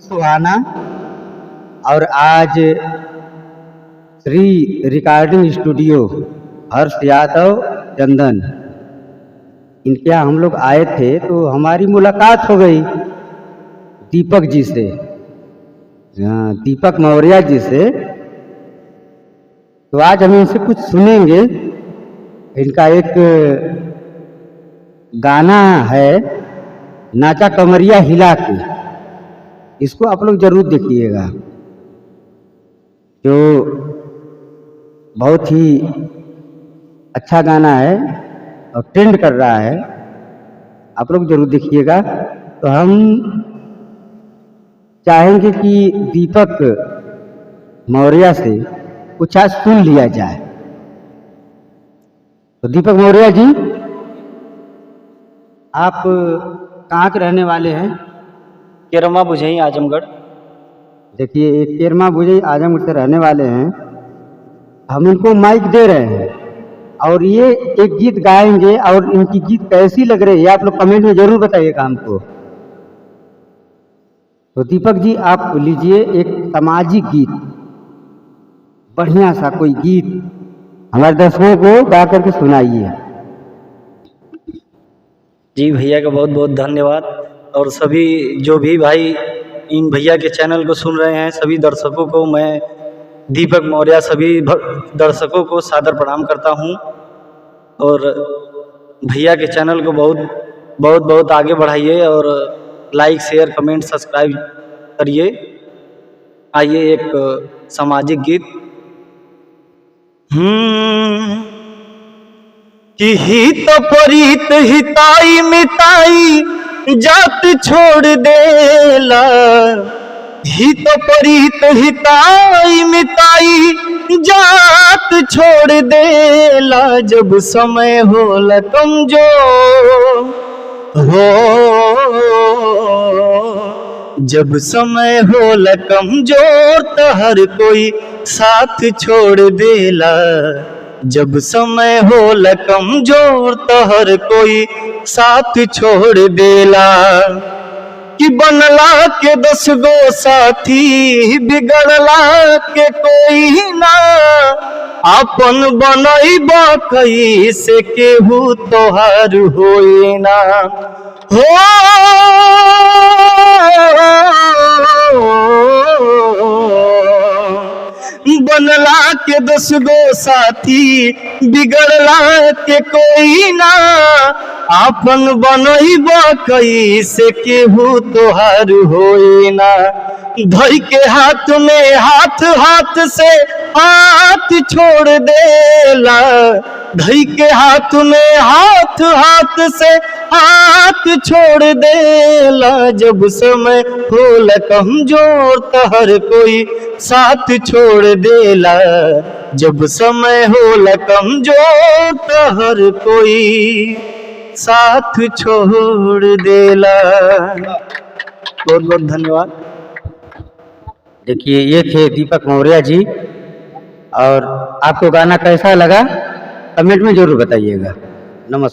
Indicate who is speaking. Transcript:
Speaker 1: सुहाना और आज Shri recording studio Harsh Yadav चंदन इनके यहाँ हम लोग आए थे तो हमारी मुलाकात हो गई दीपक जी से, दीपक मौर्य जी से। तो आज हम इनसे कुछ सुनेंगे। इनका एक गाना है नाचा कमरिया हिला के, इसको आप लोग जरूर देखिएगा, जो बहुत ही अच्छा गाना है और ट्रेंड कर रहा है। आप लोग जरूर देखिएगा। तो हम चाहेंगे कि दीपक मौर्य से कुछ आज सुन लिया जाए। तो दीपक मौर्य जी, आप कहाँ के रहने वाले हैं?
Speaker 2: केरमा बुझई आजमगढ़।
Speaker 1: देखिए, एक केरमा बुझई आजमगढ़ से रहने वाले हैं। हम इनको माइक दे रहे हैं और ये एक गीत गाएंगे और इनकी गीत कैसी लग रही है आप लोग कमेंट में जरूर बताइएगा हमको। तो दीपक जी, आप लीजिए एक सामाजिक गीत, बढ़िया सा कोई गीत हमारे दर्शकों को गा करके सुनाइए।
Speaker 2: जी भैया का बहुत बहुत धन्यवाद। और सभी जो भी भाई इन भैया के चैनल को सुन रहे हैं, सभी दर्शकों को मैं दीपक मौर्य सभी दर्शकों को सादर प्रणाम करता हूं। और भैया के चैनल को बहुत आगे बढ़ाइए और लाइक शेयर कमेंट सब्सक्राइब करिए। आइए एक सामाजिक गीत। कि हित परित हिताई मिताई जात छोड़ देला, हित परित हिताई मिताई जात छोड़ देला, जब समय होला कमजोर हो, जब समय होला कमजोर तो हर कोई साथ छोड़ देला, जब समय होला कमजोर तो हर कोई साथ छोड़ देला। कि बनला के 10 गो साथी बिगड़ला के कोई ना, आपन बनैबा कैसे केहू तोहार होई ना हो। बनला के 10 गो साथी बिगड़ला के कोई ना, आपन बनैबा कैसे केहू तोहार होई ना। धई के हाथ में हाथ, हाथ से हाथ छोड़ देला, धई के हाथ में हाथ, हाथ से हाथ छोड़ देला, जब समय होला कमजोर तो हर कोई साथ छोड़ देला, जब समय होला कमजोर तो हर कोई साथ छोड़ देला। बहुत बहुत धन्यवाद।
Speaker 1: देखिए, ये थे दीपक मौर्य जी। और आपको गाना कैसा लगा कमेंट में जरूर बताइएगा। नमस्कार।